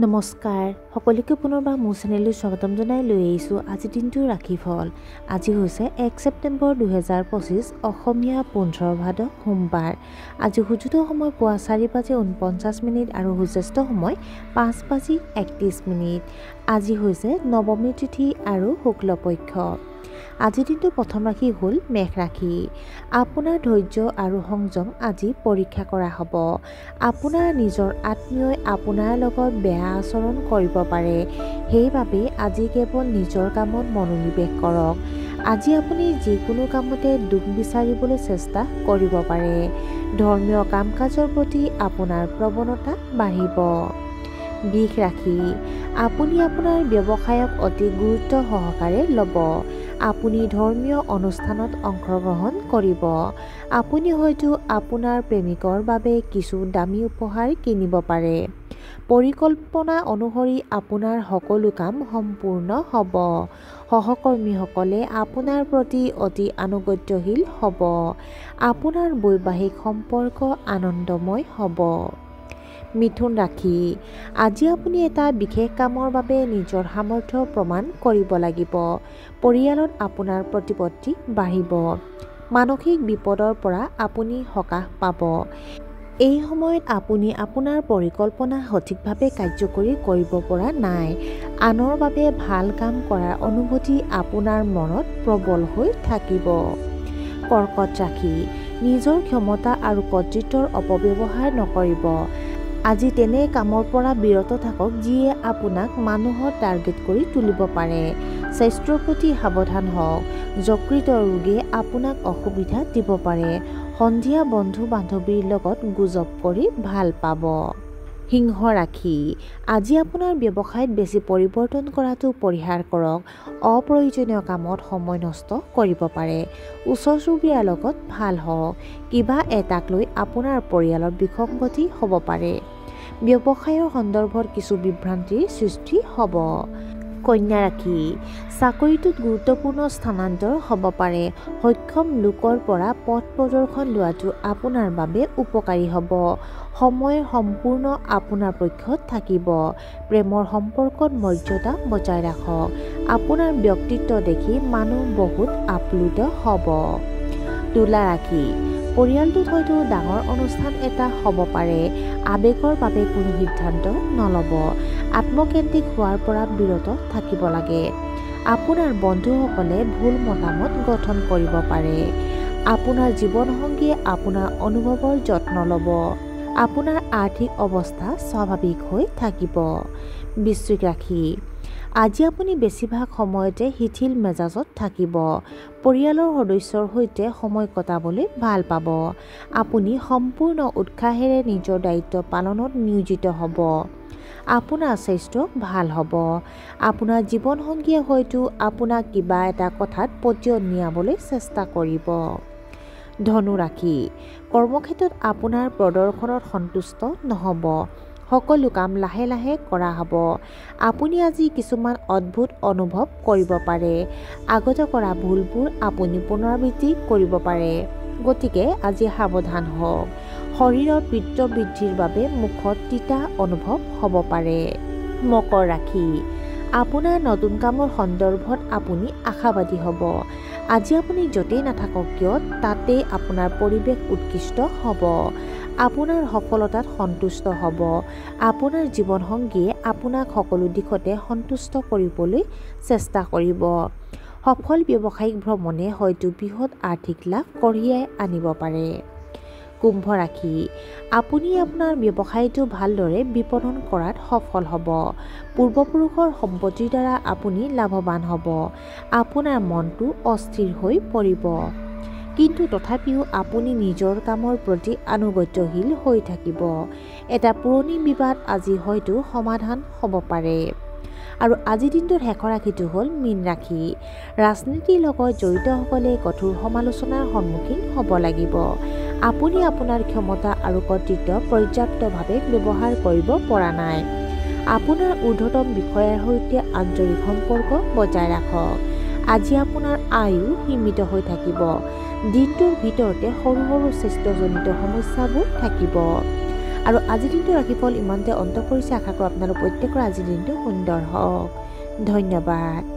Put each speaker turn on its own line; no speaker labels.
নমস্কাৰ সকলোকে পুনৰবাৰ মোৰ চেনেললৈ স্বাগতম জনাই লৈ আহিছোঁ আজি দিনটো ৰাশিফল। আজি হৈছে 1 ছেপ্টেম্বৰ 2025 অসমীয়া 15 ভাদ সোমবাৰ। আজি সূৰ্যোদয় সময় পুৱা 4:49 আৰু সূৰ্যাস্ত সময় 5:31। আজি হৈছে নৱমী তিথি আৰু শুক্লপক্ষ। আজিৰ দিনটো প্ৰথম ৰাশি হ'ল মেষ ৰাশি। আপোনাৰ ধৈৰ্য আৰু সংযম আজি পৰীক্ষা কৰা হ'ব। আপোনাৰ নিজৰ আত্মীয়ই আপোনাৰ লগত বেয়া আচৰণ কৰিব পাৰে, সেইবাবে আজি কেৱল নিজৰ কামত মনোনিৱেশ কৰক। আজি আপুনি যিকোনো কামতে দুখ বিচাৰিবলৈ চেষ্টা কৰিব পাৰে। ধৰ্মীয় কাম কাজৰ প্ৰতি আপোনাৰ প্ৰৱণতা বাঢ়িব। বৃষ ৰাশি। আপুনি আপোনাৰ ব্যৱসায়ক অতি গুৰুত্ব সহকাৰে ল'ব। আপুনি ধৰ্মীয় অনুষ্ঠানত অংশগ্ৰহণ কৰিব। আপুনি হয়তো আপোনাৰ প্ৰেমিকৰ বাবে কিছু দামী উপহাৰ কিনিব পাৰে। পৰিকল্পনা অনুসৰি আপোনাৰ সকলো কাম সম্পূৰ্ণ হ'ব। সহকৰ্মীসকলে আপোনাৰ প্ৰতি অতি আনুগত্যশীল হ'ব। আপোনাৰ বৈবাহিক সম্পৰ্ক আনন্দময় হ'ব। মিথুন ৰাশি। আজি আপুনি এটা বিশেষ কামৰ বাবে নিজৰ সামৰ্থ্য প্ৰমাণ কৰিব লাগিব। পৰিয়ালত আপোনাৰ প্ৰতিপত্তি বাঢ়িব। মানসিক বিপদৰ পৰা আপুনি সকাহ পাব। এই সময়ত আপুনি আপোনাৰ পৰিকল্পনা সঠিকভাৱে কাৰ্যকৰী কৰিব পৰা নাই। আনৰ বাবে ভাল কাম কৰাৰ অনুভূতি আপোনাৰ মনত প্ৰবল হৈ থাকিব। কৰ্কট ৰাশি। নিজৰ ক্ষমতা আৰু কৰ্তৃত্বৰ অপব্যৱহাৰ নকৰিব। আজি তেনে কামৰ পৰা বিৰত থাকক যিয়ে আপোনাক মানুহৰ টাৰ্গেট কৰি তুলিব পাৰে। স্বাস্থ্যৰ প্ৰতি সাৱধান হওক। যকৃত ৰোগে আপোনাক অসুবিধা দিব পাৰে। সন্ধিয়া বন্ধু বান্ধৱীৰ লগত গুজব কৰি ভাল পাব। সিংহ ৰাশি। আজি আপোনাৰ ব্যৱসায়ত বেছি পৰিৱৰ্তন কৰাটো পৰিহাৰ কৰক। অপ্ৰয়োজনীয় কামত সময় নষ্ট কৰিব পাৰে। ওচৰ চুবুৰীয়াৰ লগত ভাল হওক। কিবা এটাক লৈ আপোনাৰ পৰিয়ালৰ বিসংগতি হ'ব পাৰে। ব্যৱসায়ৰ সন্দৰ্ভত কিছু বিভ্ৰান্তিৰ সৃষ্টি হ'ব। কন্যা ৰাশি। চাকৰিটোত গুৰুত্বপূৰ্ণ স্থানান্তৰ হ'ব পাৰে। সক্ষম লোকৰ পৰা পথ প্ৰদৰ্শন লোৱাটো আপোনাৰ বাবে উপকাৰী হ'ব। সময় সম্পূৰ্ণ আপোনাৰ পক্ষত থাকিব। প্ৰেমৰ সম্পৰ্কত মৰ্যাদা বজাই ৰাখক। আপোনাৰ ব্যক্তিত্ব দেখি মানুহ বহুত আপ্লুত হ'ব। তুলা ৰাশি। পৰিয়ালটোত হয়তো ডাঙৰ অনুষ্ঠান এটা হ'ব পাৰে। আৱেগৰ বাবে কোনো সিদ্ধান্ত নল'ব। আত্মকেন্দ্ৰিক হোৱাৰ পৰা বিৰত থাকিব লাগে। আপোনাৰ বন্ধুসকলে ভুল মতামত গঠন কৰিব পাৰে। আপোনাৰ জীৱনসংগীয়ে আপোনাৰ অনুভৱৰ যত্ন ল'ব। আপোনাৰ আৰ্থিক অৱস্থা স্বাভাৱিক হৈ থাকিব। বৃশ্চিক ৰাশি। আজি আপুনি বেছিভাগ সময়তে শিথিল মেজাজত থাকিব। পৰিয়ালৰ সদস্যৰ সৈতে সময় কটাবলৈ ভাল পাব। আপুনি সম্পূৰ্ণ উৎসাহেৰে নিজৰ দায়িত্ব পালনত নিয়োজিত হ'ব। আপোনাৰ স্বাস্থ্য ভাল হ'ব। আপোনাৰ জীৱনসংগীয়ে হয়তো আপোনাক কিবা এটা কথাত পতিয়ন নিয়াবলৈ চেষ্টা কৰিব। ধনু ৰাশি। কৰ্মক্ষেত্ৰত আপোনাৰ প্ৰদৰ্শনত সন্তুষ্ট নহ'ব। সকলো কাম লাহে লাহে কৰা হ'ব। আপুনি আজি কিছুমান অদ্ভুত অনুভৱ কৰিব পাৰে। আগতে কৰা ভুলবোৰ আপুনি পুনৰাবৃত্তি কৰিব পাৰে। গতিকে আজি সাৱধান হওক। শৰীৰৰ পিত্ত বৃদ্ধিৰ বাবে মুখত তিতা অনুভৱ হ'ব পাৰে। মকৰ ৰাশি। আপোনাৰ নতুন কামৰ সন্দৰ্ভত আপুনি আশাবাদী হ'ব। আজি আপুনি য'তেই নাথাকক কিয় তাতেই আপোনাৰ পৰিৱেশ উৎকৃষ্ট হ'ব। আপোনাৰ সফলতাত সন্তুষ্ট হ'ব। আপোনাৰ জীৱনসংগীয়ে আপোনাক সকলো দিশতে সন্তুষ্ট কৰিবলৈ চেষ্টা কৰিব। সফল ব্যৱসায়িক ভ্ৰমণে হয়তো বৃহৎ আৰ্থিক লাভ কঢ়িয়াই আনিব পাৰে। কুম্ভ ৰাশি। আপুনি আপোনাৰ ব্যৱসায়টো ভালদৰে বিপণন কৰাত সফল হ'ব। পূৰ্বপুৰুষৰ সম্পত্তিৰ দ্বাৰা আপুনি লাভৱান হ'ব। আপোনাৰ মনটো অস্থিৰ হৈ পৰিব। কিন্তু তথাপিও আপুনি নিজৰ কামৰ প্ৰতি আনুগত্যশীল হৈ থাকিব। এটা পুৰণি বিবাদ আজি হয়তো সমাধান হ'ব পাৰে। আৰু আজিৰ দিনটোৰ শেষৰ ৰাশিটো হ'ল মীন ৰাশি। ৰাজনীতিৰ লগত জড়িতসকলে কঠোৰ সমালোচনাৰ সন্মুখীন হ'ব লাগিব। আপুনি আপোনাৰ ক্ষমতা আৰু কৰ্তৃত্ব পৰ্যাপ্তভাৱে ব্যৱহাৰ কৰিব পৰা নাই। আপোনাৰ ঊৰ্ধ্বতম বিষয়াৰ সৈতে আন্তৰিক সম্পৰ্ক বজাই ৰাখক। আজি আপোনাৰ আয়ু সীমিত হৈ থাকিব। দিনটোৰ ভিতৰতে সৰু সৰু স্বাস্থ্যজনিত সমস্যাবোৰ থাকিব। আৰু আজিৰ দিনটো ৰাশিফল ইমানতে অন্ত পৰিছে। আশা কৰোঁ আপোনালোক প্ৰত্যেকৰ আজিৰ দিনটো সুন্দৰ হওক। ধন্যবাদ।